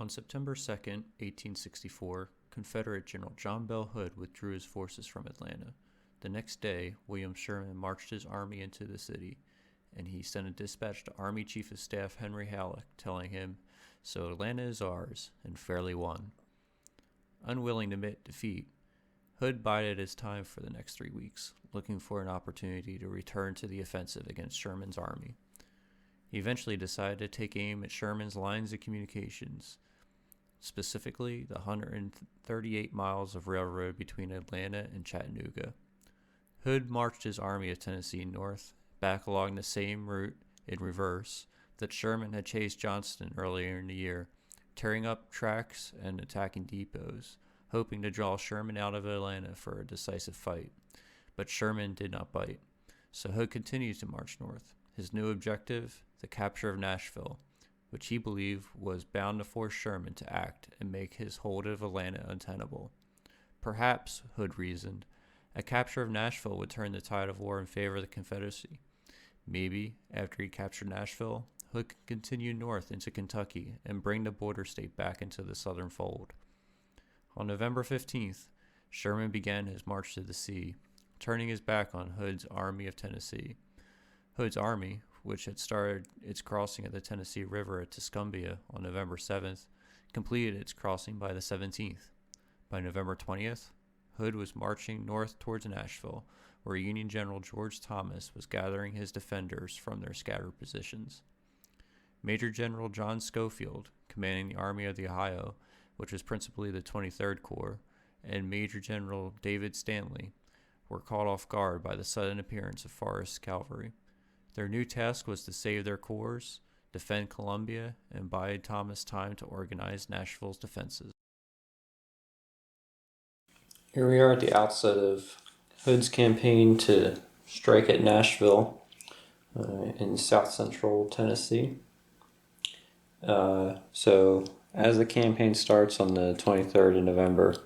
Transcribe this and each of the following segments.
On September 2nd, 1864, Confederate General John Bell Hood withdrew his forces from Atlanta. The next day, William Sherman marched his army into the city, and he sent a dispatch to Army Chief of Staff Henry Halleck telling him, "So Atlanta is ours, and fairly won." Unwilling to admit defeat, Hood bided his time for the next 3 weeks, looking for an opportunity to return to the offensive against Sherman's army. He eventually decided to take aim at Sherman's lines of communications, specifically the 138 miles of railroad between Atlanta and Chattanooga. Hood marched his Army of Tennessee north, back along the same route in reverse that Sherman had chased Johnston earlier in the year, tearing up tracks and attacking depots, hoping to draw Sherman out of Atlanta for a decisive fight. But Sherman did not bite, so Hood continued to march north. His new objective, the capture of Nashville, which he believed was bound to force Sherman to act and make his hold of Atlanta untenable. Perhaps, Hood reasoned, a capture of Nashville would turn the tide of war in favor of the Confederacy. Maybe, after he captured Nashville, Hood could continue north into Kentucky and bring the border state back into the southern fold. On November 15th, Sherman began his march to the sea, turning his back on Hood's Army of Tennessee. Hood's army, which had started its crossing of the Tennessee River at Tuscumbia on November 7th, completed its crossing by the 17th. By November 20th, Hood was marching north towards Nashville, where Union General George Thomas was gathering his defenders from their scattered positions. Major General John Schofield, commanding the Army of the Ohio, which was principally the 23rd Corps, and Major General David Stanley were caught off guard by the sudden appearance of Forrest's cavalry. Their new task was to save their corps, defend Columbia, and buy Thomas time to organize Nashville's defenses. Here we are at the outset of Hood's campaign to strike at Nashville in south central Tennessee. So as the campaign starts on the 23rd of November,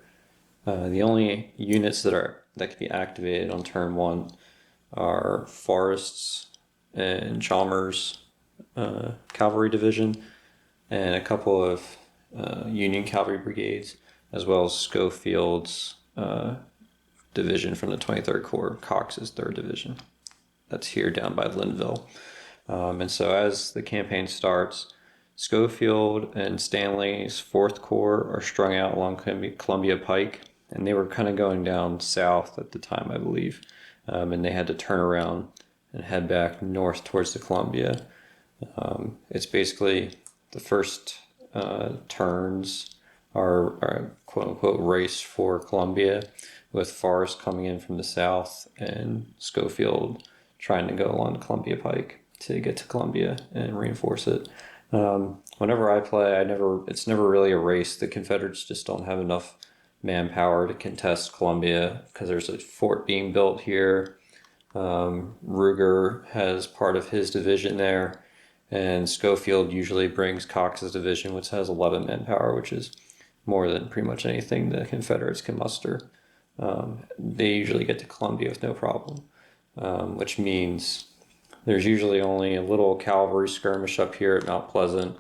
the only units that can be activated on turn one are Forrest's and Chalmers' cavalry division and a couple of Union cavalry brigades, as well as Schofield's division from the 23rd Corps, Cox's 3rd Division. That's here down by Linville. And so as the campaign starts, Schofield and Stanley's 4th Corps are strung out along Columbia Pike, and they were kind of going down south at the time, I believe, and they had to turn around and head back north towards the Columbia. It's basically the first turns are quote-unquote race for Columbia, with Forrest coming in from the south and Schofield trying to go along the Columbia Pike to get to Columbia and reinforce it. Whenever I play, it's never really a race. The Confederates just don't have enough manpower to contest Columbia because there's a fort being built here. Ruger has part of his division there, and Schofield usually brings Cox's division, which has 11 manpower, which is more than pretty much anything the Confederates can muster. They usually get to Columbia with no problem, which means there's usually only a little cavalry skirmish up here at Mount Pleasant,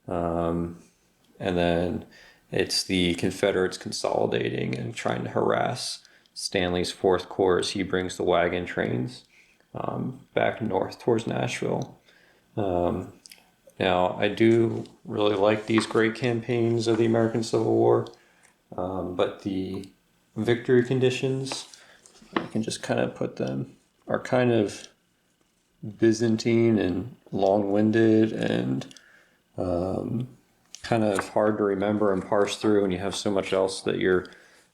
and then it's the Confederates consolidating and trying to harass Stanley's 4th Corps as he brings the wagon trains back north towards Nashville. Now, I do really like these great campaigns of the American Civil War, but the victory conditions, I can just kind of put them, are kind of Byzantine and long-winded and kind of hard to remember and parse through when you have so much else that you're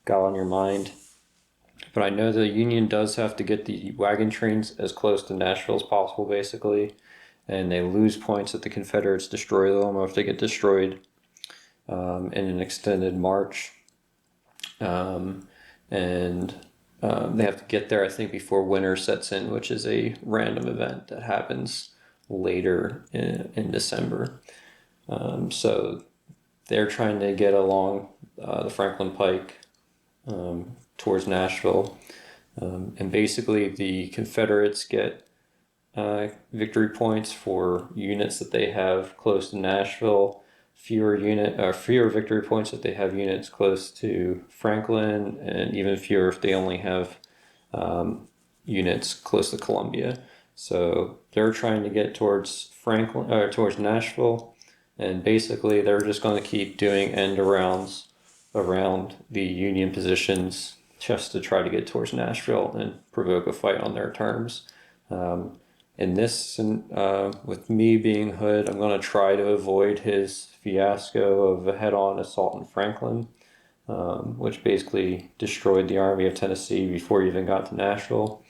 got on your mind. But I know the Union does have to get the wagon trains as close to Nashville as possible, basically, and they lose points if the Confederates destroy them or if they get destroyed in an extended march. And they have to get there, I think, before winter sets in, which is a random event that happens later in December. So they're trying to get along the Franklin Pike towards Nashville. And basically the Confederates get victory points for units that they have close to Nashville. fewer victory points if they have units close to Franklin, and even fewer if they only have units close to Columbia. So they're trying to get towards Franklin or towards Nashville, and basically they're just going to keep doing end arounds around the Union positions just to try to get towards Nashville and provoke a fight on their terms. In this, with me being Hood, I'm going to try to avoid his fiasco of a head-on assault in Franklin, which basically destroyed the Army of Tennessee before he even got to Nashville.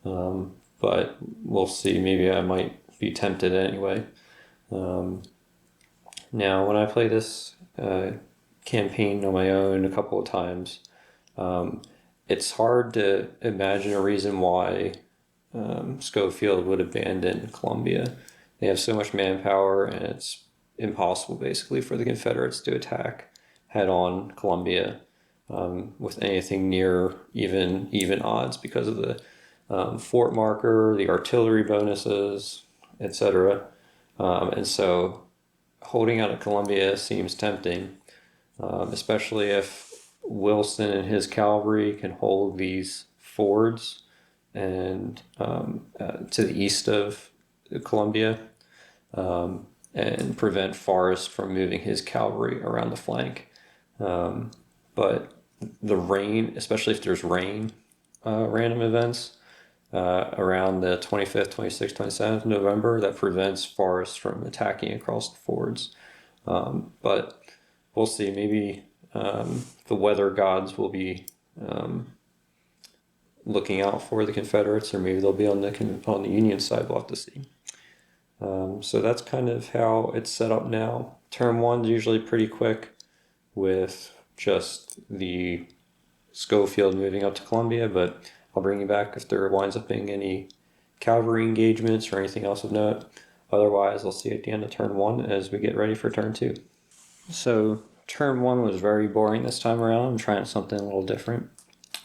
But we'll see. Maybe I might be tempted anyway. Now, when I play this campaign on my own a couple of times, it's hard to imagine a reason why Schofield would abandon Columbia. They have so much manpower, and it's impossible basically for the Confederates to attack head-on Columbia with anything near even odds because of the fort marker, the artillery bonuses, etc. And so holding out at Columbia seems tempting, especially if Wilson and his cavalry can hold these fords and to the east of Columbia, and prevent Forrest from moving his cavalry around the flank. But the rain, especially if there's rain, random events around the 25th, 26th, 27th November, that prevents Forrest from attacking across the fords. But we'll see. Maybe the weather gods will be looking out for the Confederates, or maybe they'll be on the Union side. We'll have to see. So that's kind of how it's set up now. Turn one is usually pretty quick, with just the Schofield moving up to Columbia, but I'll bring you back if there winds up being any cavalry engagements or anything else of note. Otherwise, I'll see you at the end of turn one as we get ready for turn two. So turn one was very boring this time around. I'm trying something a little different.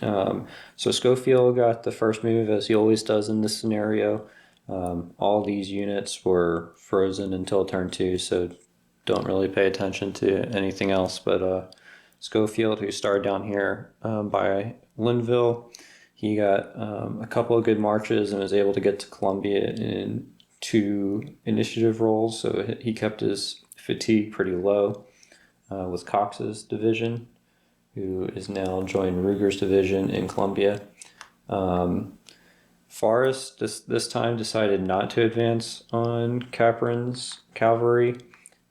So Schofield got the first move, as he always does in this scenario. All these units were frozen until turn two, so don't really pay attention to anything else. But Schofield, who started down here by Linville, he got a couple of good marches and was able to get to Columbia in 2 initiative rolls, so he kept his fatigue pretty low with Cox's division, who is now joined Ruger's division in Columbia. Forrest this time decided not to advance on Capron's cavalry,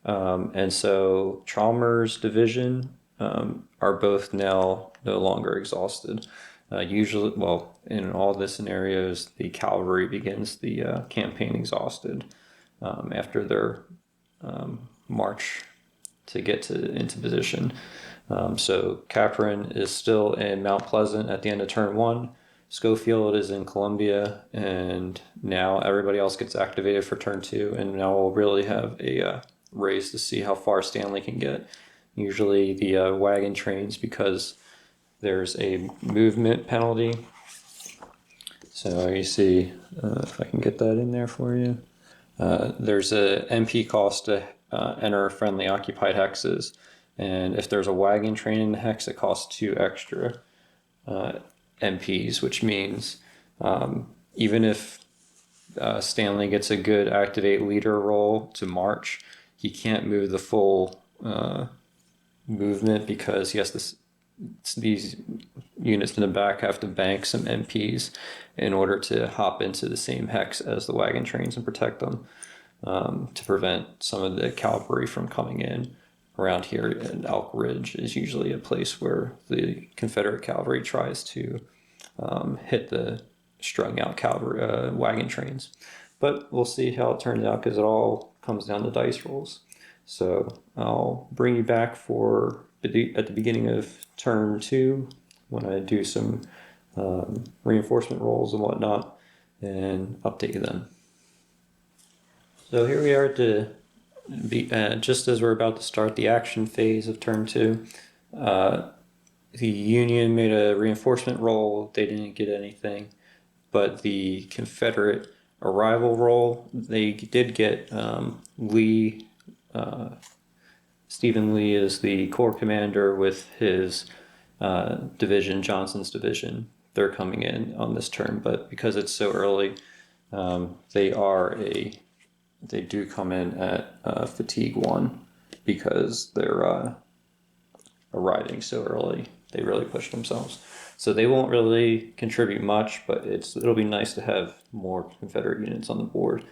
and so Chalmers' division are both now no longer exhausted. Usually, well, in all the scenarios, the cavalry begins the campaign exhausted after their march to get into position. So Capron is still in Mount Pleasant at the end of turn one. Schofield is in Columbia, and now everybody else gets activated for turn two, and now we'll really have a race to see how far Stanley can get. Usually the wagon trains, because there's a movement penalty. So you see, if I can get that in there for you, there's a MP cost to enter friendly occupied hexes, and if there's a wagon train in the hex, it costs 2 extra MPs, which means even if Stanley gets a good activate leader roll to march, he can't move the full movement, because he has these units in the back have to bank some MPs in order to hop into the same hex as the wagon trains and protect them, to prevent some of the cavalry from coming in. Around here, and Elk Ridge is usually a place where the Confederate cavalry tries to hit the strung out cavalry wagon trains. But we'll see how it turns out, because it all comes down to dice rolls. So I'll bring you back at the beginning of turn two, when I do some reinforcement rolls and whatnot, and update you then. So here we are at just as we're about to start the action phase of turn two. The Union made a reinforcement roll. They didn't get anything, but the Confederate arrival roll, they did get Lee Stephen Lee is the Corps commander with his division, Johnson's division. They're coming in on this turn, but because it's so early, they do come in at fatigue 1 because they're arriving so early. They really push themselves. So they won't really contribute much, but it'll be nice to have more Confederate units on the board.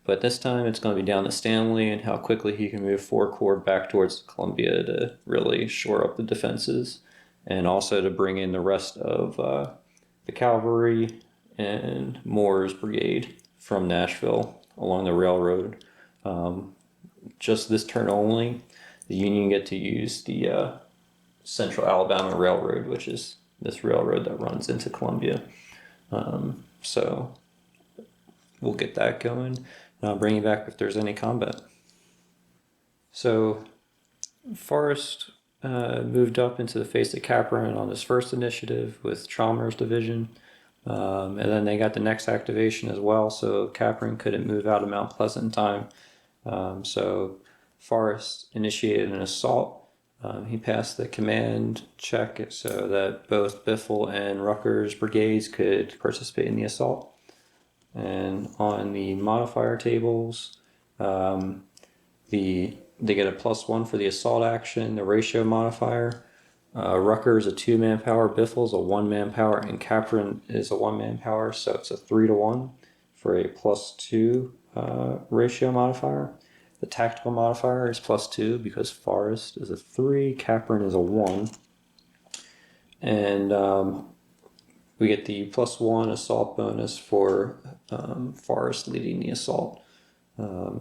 But this time it's going to be down to Stanley and how quickly he can move 4 Corps back towards Columbia to really shore up the defenses, and also to bring in the rest of the cavalry and Moore's brigade from Nashville along the railroad. Just this turn only, the Union get to use the Central Alabama Railroad, which is this railroad that runs into Columbia. So we'll get that going, and I'll bring you back if there's any combat. So Forrest moved up into the face of Capron on his first initiative with Chalmers' division, and then they got the next activation as well, so Capron couldn't move out of Mount Pleasant in time. So Forrest initiated an assault. He passed the command check so that both Biffle and Rucker's brigades could participate in the assault. And on the modifier tables, they get a +1 for the assault action, the ratio modifier. Rucker is a 2-manpower, Biffle is a 1-manpower, and Capron is a 1-manpower, so it's a 3-to-1 for a +2 ratio modifier. The tactical modifier is +2 because Forrest is a 3, Capron is a 1. And we get the +1 assault bonus for Forrest leading the assault.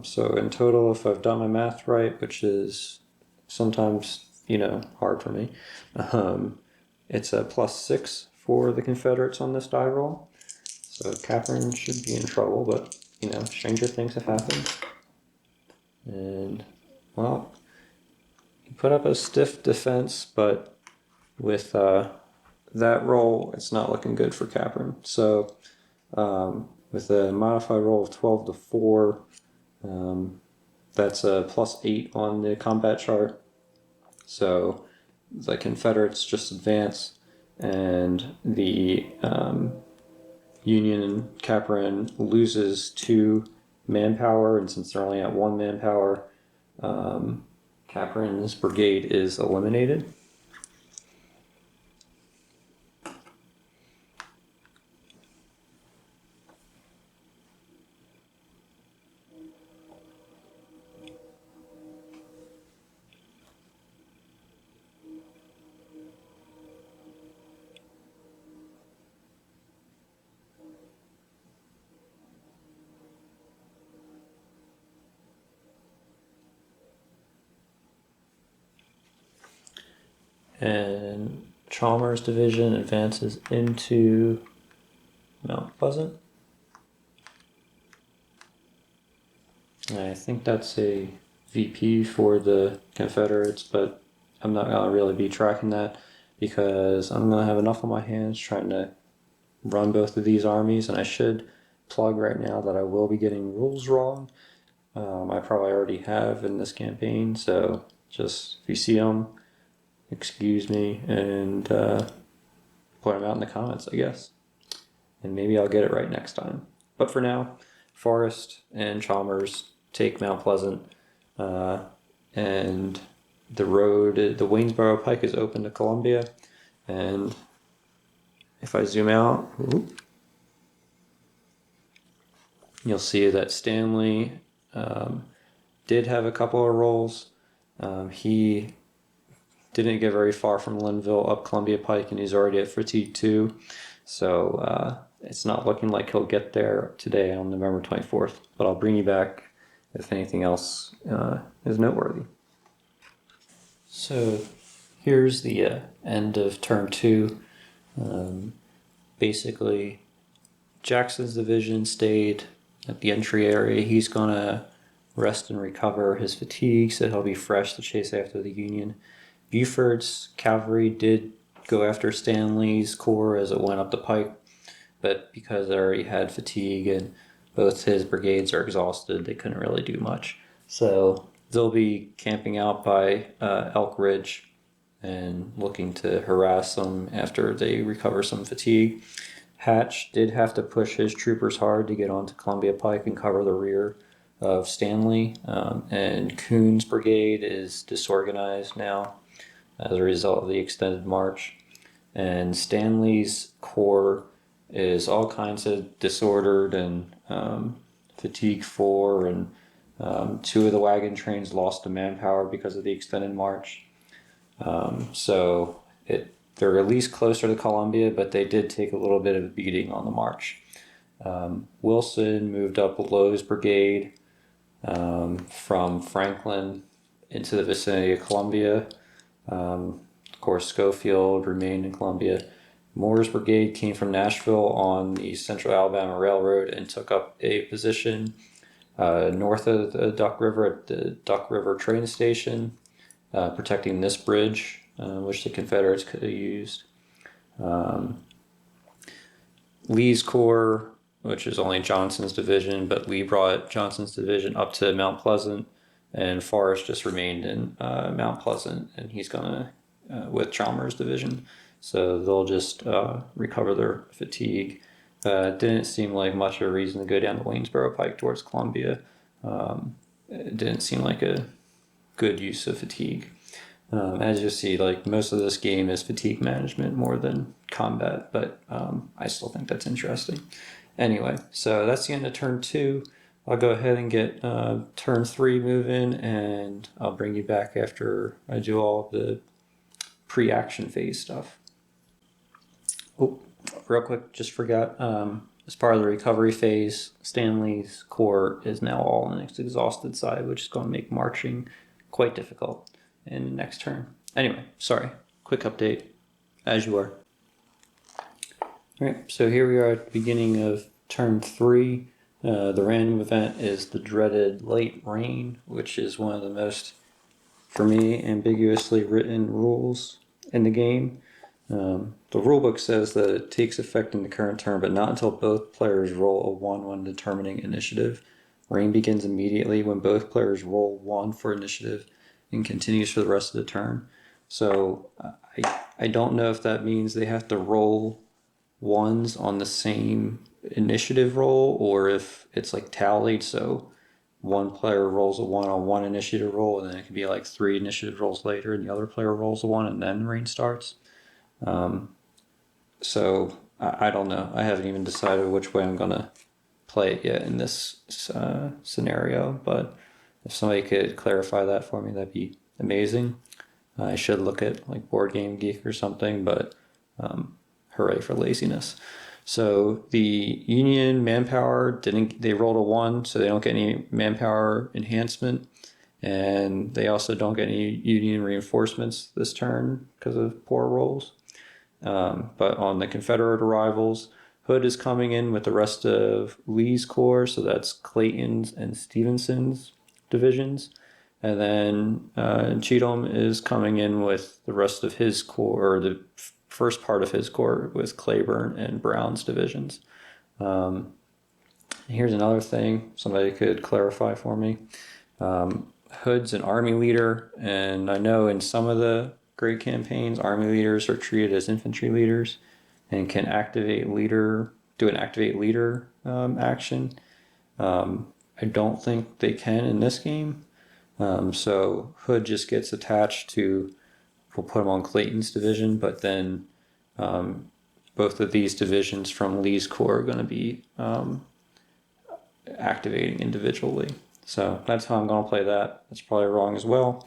So in total, if I've done my math right, which is sometimes, hard for me, it's a +6 for the Confederates on this die roll. So Capron should be in trouble, but, stranger things have happened. And, well, he put up a stiff defense, but with that roll, it's not looking good for Capron. So with a modified roll of 12-4, that's a +8 on the combat chart. So the Confederates just advance, and the Union Capron loses 2 manpower, and since they're only at 1 manpower, Capron's brigade is eliminated. And Chalmers' division advances into Mount Pleasant. I think that's a VP for the Confederates, but I'm not going to really be tracking that because I'm going to have enough on my hands trying to run both of these armies, and I should plug right now that I will be getting rules wrong. I probably already have in this campaign, so just if you see them, excuse me, and point them out in the comments, I guess. And maybe I'll get it right next time. But for now, Forrest and Chalmers take Mount Pleasant, and the road, the Waynesboro Pike is open to Columbia. And if I zoom out, you'll see that Stanley did have a couple of rolls. He didn't get very far from Linville up Columbia Pike, and he's already at fatigue 2. So it's not looking like he'll get there today on November 24th. But I'll bring you back if anything else is noteworthy. So here's the end of turn 2. Basically, Jackson's division stayed at the entry area. He's going to rest and recover his fatigue, so he'll be fresh to chase after the Union. Buford's cavalry did go after Stanley's corps as it went up the pike, but because they already had fatigue and both his brigades are exhausted, they couldn't really do much. So they'll be camping out by Elk Ridge and looking to harass them after they recover some fatigue. Hatch did have to push his troopers hard to get onto Columbia Pike and cover the rear of Stanley, and Coon's brigade is disorganized now as a result of the extended march. And Stanley's corps is all kinds of disordered and fatigue 4, and 2 of the wagon trains lost to manpower because of the extended march. So they're at least closer to Columbia, but they did take a little bit of a beating on the march. Wilson moved up Lowe's brigade from Franklin into the vicinity of Columbia. Of course, Schofield remained in Columbia. Moore's brigade came from Nashville on the Central Alabama Railroad and took up a position north of the Duck River at the Duck River train station, protecting this bridge, which the Confederates could have used. Lee's Corps, which is only Johnson's division, but Lee brought Johnson's division up to Mount Pleasant, and Forrest just remained in Mount Pleasant, and he's gonna with Chalmers' division, so they'll just recover their fatigue. Didn't seem like much of a reason to go down the Waynesboro Pike towards Columbia. It didn't seem like a good use of fatigue. As you see, like most of this game is fatigue management more than combat, but I still think that's interesting. Anyway, so that's the end of turn 2. I'll go ahead and get turn 3 moving, and I'll bring you back after I do all of the pre-action phase stuff. Oh, real quick, just forgot. As part of the recovery phase, Stanley's corps is now all on its exhausted side, which is going to make marching quite difficult in the next turn. Anyway, sorry. Quick update, as you are. Alright, so here we are at the beginning of turn 3. The random event is the dreaded late rain, which is one of the most, for me, ambiguously written rules in the game. The rulebook says that it takes effect in the current turn, but not until both players roll a 1 when determining initiative. Rain begins immediately when both players roll 1 for initiative and continues for the rest of the turn. So I don't know if that means they have to roll 1s on the same initiative roll, or if it's like tallied, so one player rolls a 1 on one initiative roll, and then it could be like 3 initiative rolls later and the other player rolls a 1 and then rain starts. So I don't know. I haven't even decided which way I'm going to play it yet in this scenario, but if somebody could clarify that for me, that'd be amazing. I should look at like Board Game Geek or something, but hooray for laziness. So the Union manpower they rolled a 1, so they don't get any manpower enhancement, and they also don't get any Union reinforcements this turn because of poor rolls. But on the Confederate arrivals, Hood is coming in with the rest of Lee's corps, so that's Clayton's and Stevenson's divisions. And then Cheatham is coming in with the rest of his corps, or the first part of his corps, with Claiborne and Brown's divisions. Here's another thing somebody could clarify for me. Hood's an army leader, and I know in some of the great campaigns, army leaders are treated as infantry leaders and can do an activate leader action. I don't think they can in this game. So Hood just gets attached to, we'll put him on Clayton's division, but then both of these divisions from Lee's corps are going to be activating individually. So that's how I'm going to play that. That's probably wrong as well,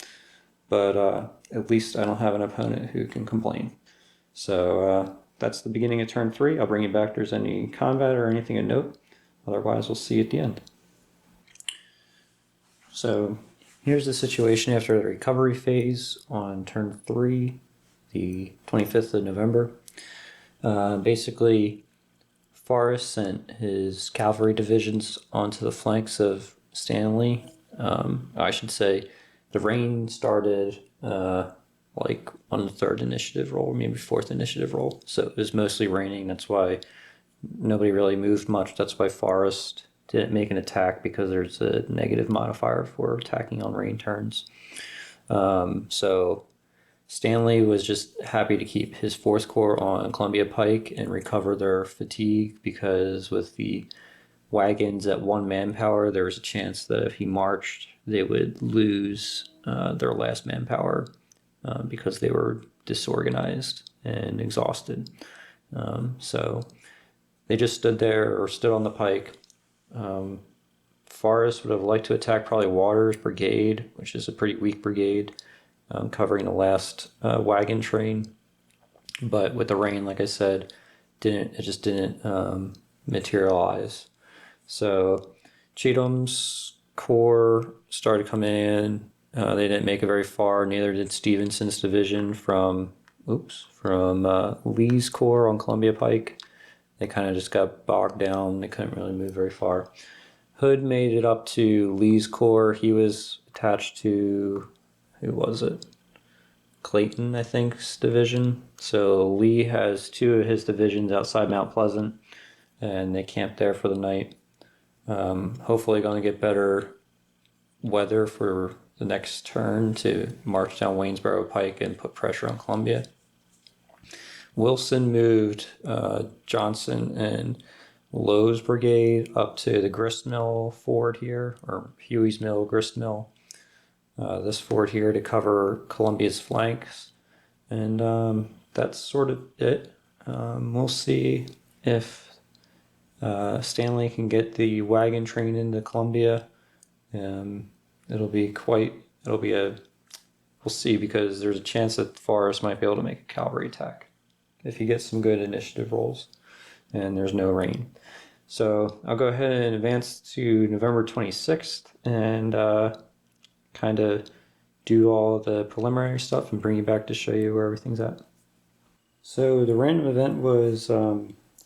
but at least I don't have an opponent who can complain. So that's the beginning of turn 3. I'll bring you back if there's any combat or anything to note. Otherwise, we'll see you at the end. So here's the situation after the recovery phase on turn 3, the 25th of November. Basically, Forrest sent his cavalry divisions onto the flanks of Stanley. I should say the rain started like on the 3rd initiative roll, maybe 4th initiative roll. So it was mostly raining. That's why nobody really moved much. That's why Forrest didn't make an attack because there's a negative modifier for attacking on rain turns. So Stanley was just happy to keep his 4th Corps on Columbia Pike and recover their fatigue, because with the wagons at 1 manpower, there was a chance that if he marched, they would lose their last manpower because they were disorganized and exhausted. So they just stood on the pike. Forrest would have liked to attack probably Waters' brigade, which is a pretty weak brigade, covering the last wagon train. But with the rain, like I said, it just didn't materialize. So Cheatham's corps started coming in. They didn't make it very far. Neither did Stevenson's division from Lee's corps on Columbia Pike. They kind of just got bogged down. They couldn't really move very far. Hood made it up to Lee's corps. He was attached to, who was it? Clayton, I think's division. So Lee has 2 of his divisions outside Mount Pleasant, and they camped there for the night. Hopefully going to get better weather for the next turn to march down Waynesboro Pike and put pressure on Columbia. Wilson moved Johnson and Lowe's brigade up to the Gristmill ford here, or Huey's Mill, Gristmill. This ford here to cover Columbia's flanks. And that's sort of it. We'll see if Stanley can get the wagon train into Columbia. We'll see, because there's a chance that Forrest might be able to make a cavalry attack if he gets some good initiative rolls and there's no rain. So I'll go ahead and advance to November 26th and kind of do all the preliminary stuff and bring you back to show you where everything's at. So the random event was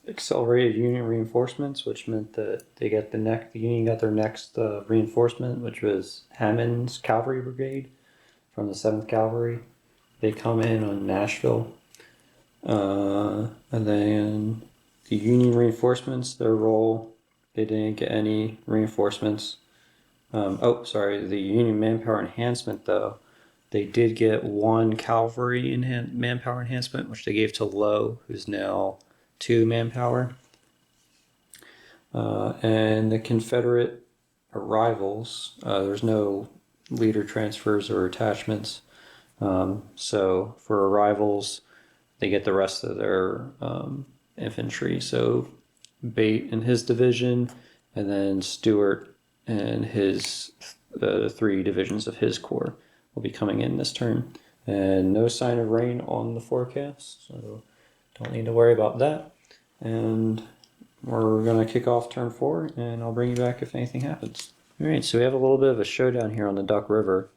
accelerated Union reinforcements, which meant that the Union got their next reinforcement, which was Hammond's cavalry brigade from the 7th Cavalry. They come in on Nashville. And then the Union reinforcements, their role, they didn't get any reinforcements. The Union manpower enhancement, though, they did get 1 cavalry manpower enhancement, which they gave to Lowe, who's now 2 manpower. And the Confederate arrivals, there's no leader transfers or attachments. So for arrivals, they get the rest of their infantry. So Bate and his division, and then Stewart and his 3 divisions of his corps will be coming in this turn. And no sign of rain on the forecast, so don't need to worry about that. And we're going to kick off turn 4, and I'll bring you back if anything happens. Alright, so we have a little bit of a showdown here on the Duck River,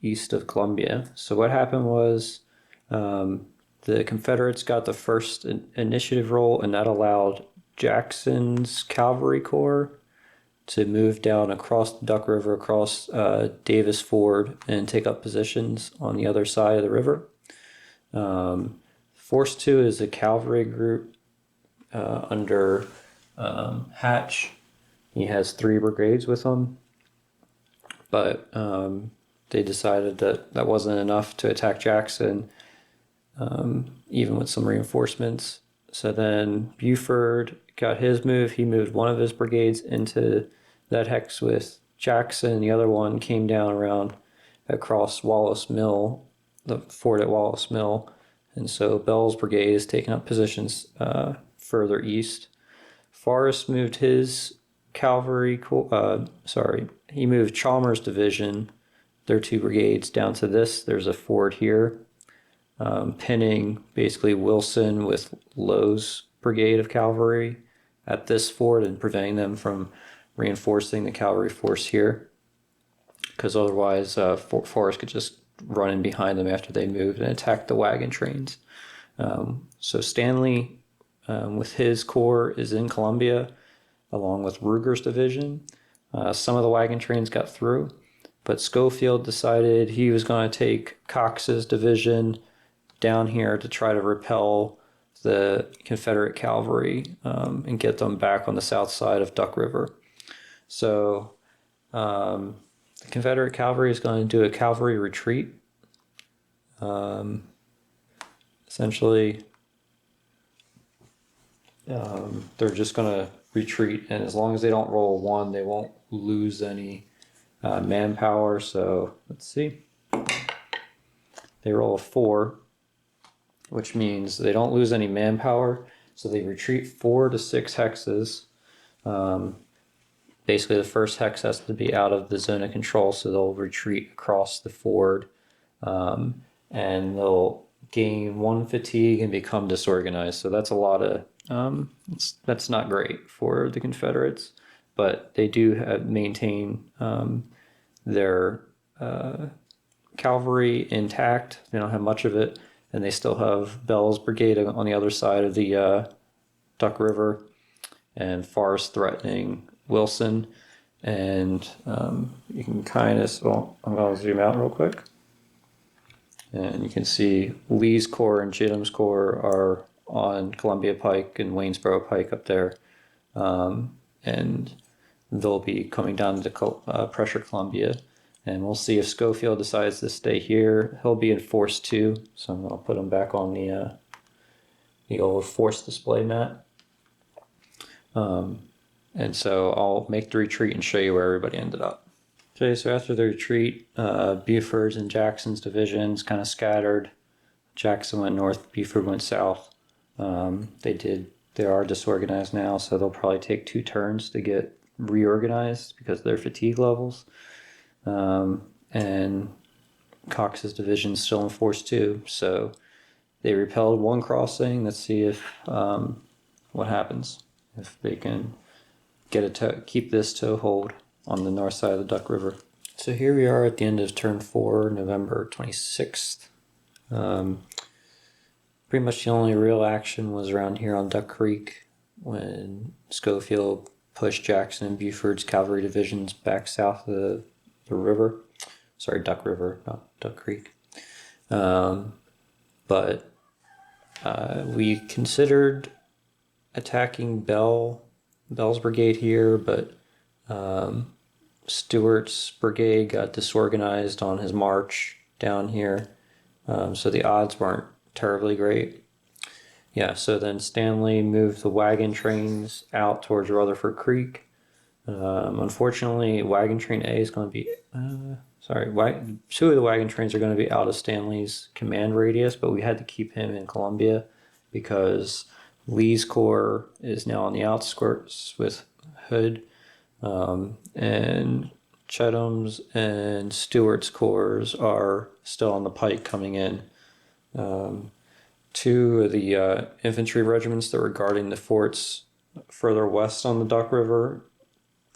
east of Columbia. So what happened was the Confederates got the first initiative roll, and that allowed Jackson's cavalry corps to move down across the Duck River, across Davis Ford, and take up positions on the other side of the river. Force 2 is a cavalry group under Hatch. He has 3 brigades with him, but they decided that that wasn't enough to attack Jackson, even with some reinforcements. So then Buford got his move. He moved 1 of his brigades into that hex with Jackson. The other one came down around across Wallace Mill, the fort at Wallace Mill. And so Bell's brigade is taking up positions further east. Forrest moved his cavalry, he moved Chalmers' division, their 2 brigades, down to this. There's a ford here, pinning basically Wilson with Lowe's brigade of cavalry at this ford and preventing them from reinforcing the cavalry force here, because otherwise Forrest could just run in behind them after they moved and attack the wagon trains. So Stanley, with his corps, is in Columbia, along with Ruger's division. Some of the wagon trains got through, but Schofield decided he was going to take Cox's division down here to try to repel the Confederate cavalry and get them back on the south side of Duck River. So the Confederate cavalry is going to do a cavalry retreat. Essentially, they're just going to retreat, and as long as they don't roll a 1, they won't lose any manpower. So let's see. They roll a 4, which means they don't lose any manpower. So they retreat 4 to 6 hexes. Basically, the first hex has to be out of the zone of control, so they'll retreat across the ford, and they'll gain 1 fatigue and become disorganized. So that's a lot of that's not great for the Confederates, but they do maintain their cavalry intact. They don't have much of it, and they still have Bell's brigade on the other side of the Duck River, and Forrest threatening Wilson. And you can kind of, well, I'm going to zoom out real quick, and you can see Lee's Corps and Cheatham's Corps are on Columbia Pike and Waynesboro Pike up there, and they'll be coming down to pressure Columbia. And we'll see if Schofield decides to stay here. He'll be in Force 2, so I'm going to put him back on the old Force display mat. And so I'll make the retreat and show you where everybody ended up. Okay, so after the retreat, Buford's and Jackson's divisions kind of scattered. Jackson went north, Buford went south. They are disorganized now, so they'll probably take 2 turns to get reorganized because of their fatigue levels. And Cox's division's still in Force 2, so they repelled 1 crossing. Let's see if what happens, if they can keep this toehold on the north side of the Duck River. So here we are at the end of turn 4, November 26th. Pretty much the only real action was around here on Duck Creek when Schofield pushed Jackson and Buford's cavalry divisions back south of the river. Sorry, Duck River, not Duck Creek. But we considered attacking Bell's brigade here, but Stewart's brigade got disorganized on his march down here, so the odds weren't terribly great. Yeah, so then Stanley moved the wagon trains out towards Rutherford Creek. Unfortunately, wagon train A is going to be 2 of the wagon trains are going to be out of Stanley's command radius, but we had to keep him in Columbia because Lee's Corps is now on the outskirts with Hood, and Chetham's and Stewart's corps are still on the pike coming in. 2 of the infantry regiments that were guarding the forts further west on the Duck River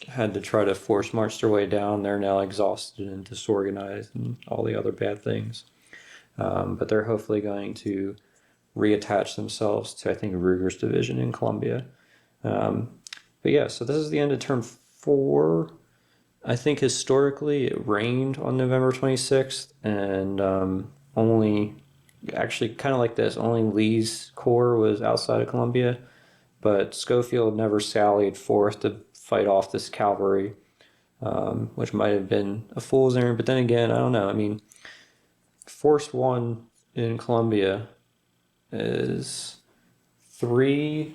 had to try to force march their way down. They're now exhausted and disorganized and all the other bad things. But they're hopefully going to reattach themselves to, I think, Ruger's division in Columbia. But yeah, so this is the end of turn 4. I think historically it rained on November 26th, and only, actually kind of like this, only Lee's Corps was outside of Columbia, but Schofield never sallied forth to fight off this cavalry, which might have been a fool's errand. But then again, I don't know. I mean, Force 1 in Columbia is 3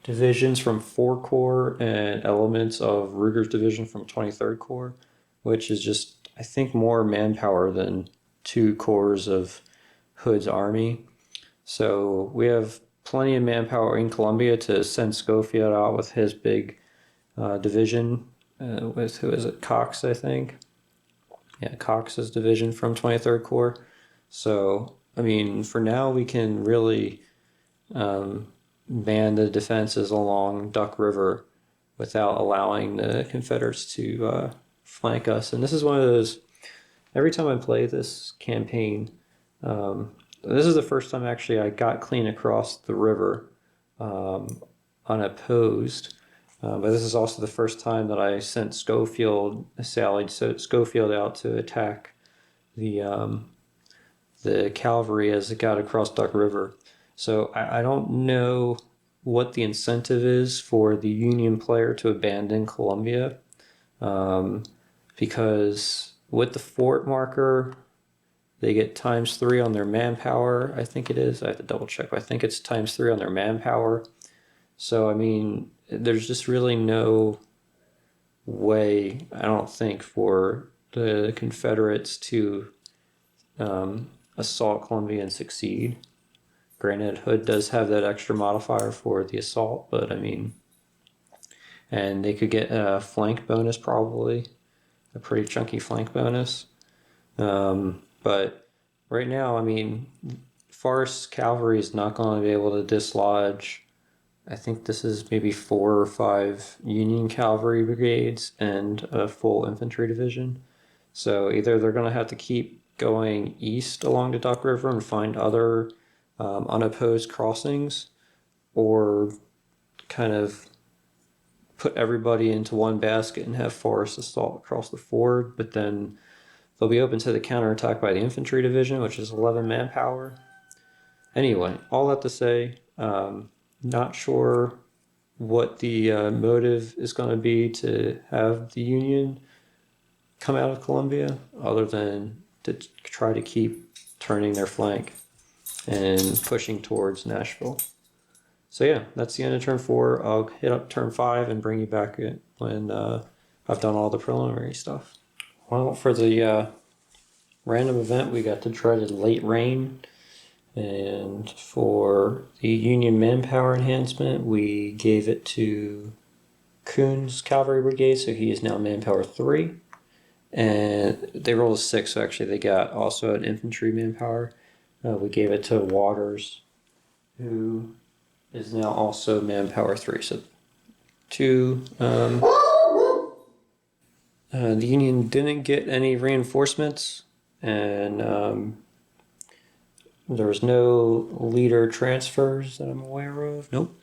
divisions from 4 Corps and elements of Ruger's division from 23rd Corps, which is just, I think, more manpower than 2 corps of Hood's army. So we have plenty of manpower in Columbia to send Schofield out with his big division, with, who is it, Cox, I think. Yeah, Cox's division from 23rd Corps. So, I mean, for now we can really man the defenses along Duck River without allowing the Confederates to flank us. And this is one of those, every time I play this campaign, this is the first time actually I got clean across the river unopposed. But this is also the first time that I sent Schofield out to attack the cavalry as it got across Duck River. So I don't know what the incentive is for the Union player to abandon Columbia. because with the fort marker, they get ×3 on their manpower. I think it is. I have to double check, but I think it's ×3 on their manpower. So, I mean, there's just really no way, I don't think, for the Confederates to assault Columbia and succeed. Granted, Hood does have that extra modifier for the assault, but I mean, and they could get a flank bonus, probably a pretty chunky flank bonus. But right now, I mean, Forrest's cavalry is not going to be able to dislodge. I think this is maybe 4 or 5 Union cavalry brigades and a full infantry division. So either they're going to have to keep going east along the Duck River and find other unopposed crossings, or kind of put everybody into one basket and have Forrest assault across the ford, but then they'll be open to the counterattack by the infantry division, which is 11 manpower. Anyway, all that to say, not sure what the motive is going to be to have the Union come out of Columbia, other than to try to keep turning their flank and pushing towards Nashville. So yeah, that's the end of turn 4. I'll hit up turn 5 and bring you back when I've done all the preliminary stuff. Well, for the random event, we got the dreaded late rain. And for the Union manpower enhancement, we gave it to Kuhn's Cavalry Brigade, so he is now manpower 3. And they rolled a 6, so actually they got also an infantry manpower. We gave it to Waters, who is now also manpower 3. So 2. The Union didn't get any reinforcements, and there was no leader transfers that I'm aware of. Nope.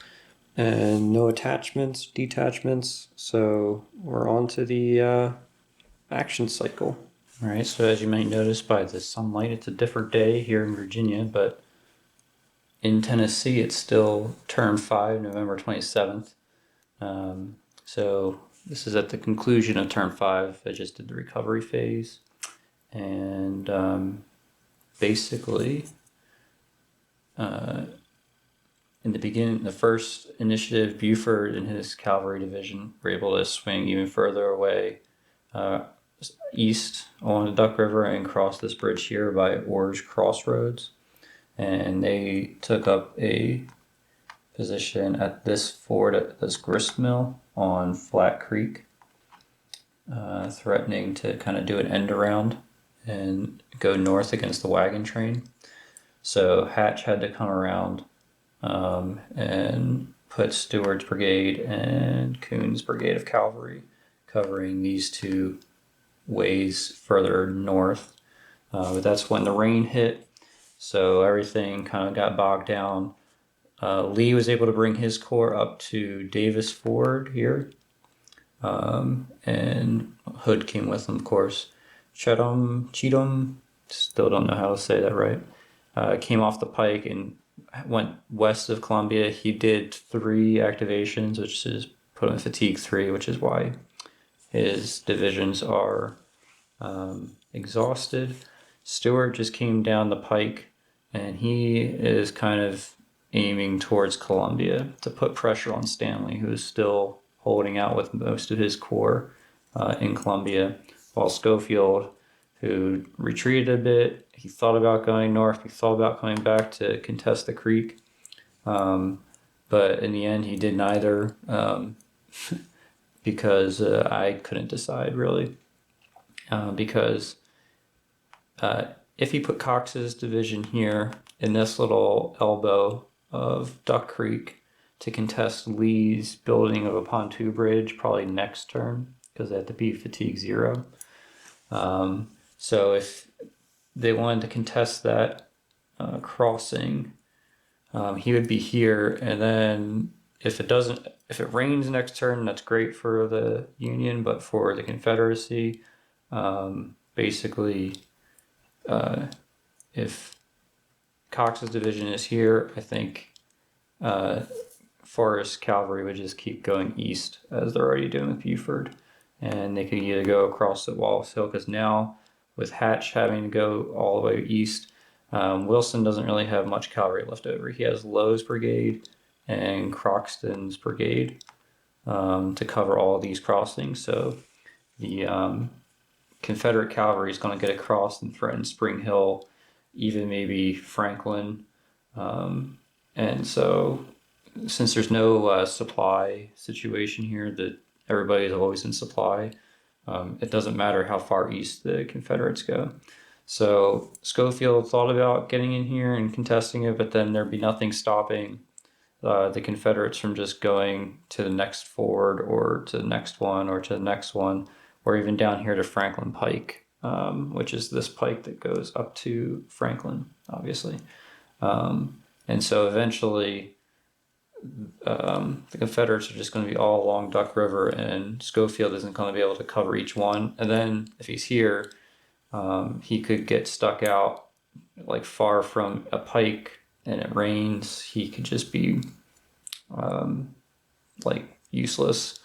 And no attachments, detachments. So we're on to the action cycle. All right, so as you might notice by the sunlight, it's a different day here in Virginia, but in Tennessee, it's still turn 5, November 27th. So this is at the conclusion of turn 5. I just did the recovery phase. And basically, in the beginning, the first initiative, Buford and his cavalry division were able to swing even further away east along the Duck River and cross this bridge here by Orr's Crossroads. And they took up a position at this ford, at this grist mill on Flat Creek, threatening to kind of do an end around and go north against the wagon train. So Hatch had to come around and put Stewart's brigade and Kuhn's brigade of cavalry covering these two ways further north. But that's when the rain hit, so everything kind of got bogged down. Lee was able to bring his corps up to Davis Ford here, and Hood came with him, of course. Cheatham, still don't know how to say that right, came off the pike and went west of Columbia. He did 3 activations, which is put him in fatigue 3, which is why his divisions are exhausted. Stewart just came down the pike, and he is kind of aiming towards Columbia to put pressure on Stanley, who is still holding out with most of his corps in Columbia, while Schofield, who retreated a bit, he thought about going north, he thought about coming back to contest the creek, but in the end he did neither, because I couldn't decide really, because if he put Cox's division here in this little elbow of Duck Creek to contest Lee's building of a pontoon bridge, probably next turn, because they had to be fatigue 0. So if they wanted to contest that crossing, he would be here, and then if it rains next turn, that's great for the Union, but for the Confederacy, basically, if Cox's division is here, I think Forrest's cavalry would just keep going east, as they're already doing with Buford, and they could either go across the Wallace Hill, because now with Hatch having to go all the way east, Wilson doesn't really have much cavalry left over. He has Lowe's brigade and Croxton's brigade to cover all these crossings. So the Confederate cavalry is going to get across and threaten Spring Hill, even maybe Franklin. And so, since there's no supply situation here, that everybody is always in supply, it doesn't matter how far east the Confederates go. So Schofield thought about getting in here and contesting it, but then there'd be nothing stopping the Confederates from just going to the next ford or to the next one or to the next one, or even down here to Franklin Pike, which is this pike that goes up to Franklin, obviously. And so eventually the Confederates are just going to be all along Duck River, and Schofield isn't going to be able to cover each one. And then if he's here, he could get stuck out like far from a pike and it rains. He could just be like useless,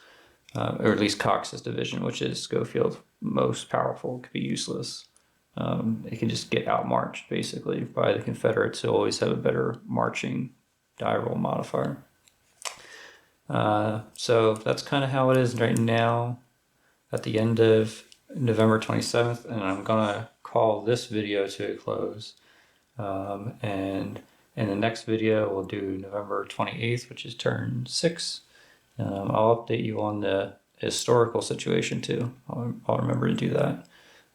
or at least Cox's division, which is Schofield's most powerful, could be useless. It can just get outmarched basically by the Confederates, who always have a better marching die roll modifier. So that's kind of how it is right now at the end of November 27th, and I'm gonna call this video to a close. And in the next video, we'll do November 28th, which is turn 6. I'll update you on the historical situation too. I'll remember to do that.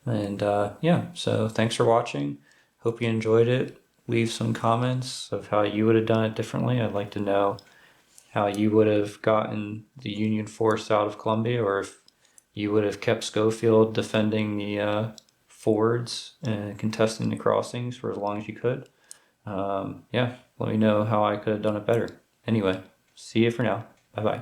And yeah, so thanks for watching. Hope you enjoyed it. Leave some comments of how you would have done it differently. I'd like to know how you would have gotten the Union force out of Columbia, or if you would have kept Schofield defending the fords and contesting the crossings for as long as you could. Yeah, let me know how I could have done it better. Anyway, see you for now. Bye-bye.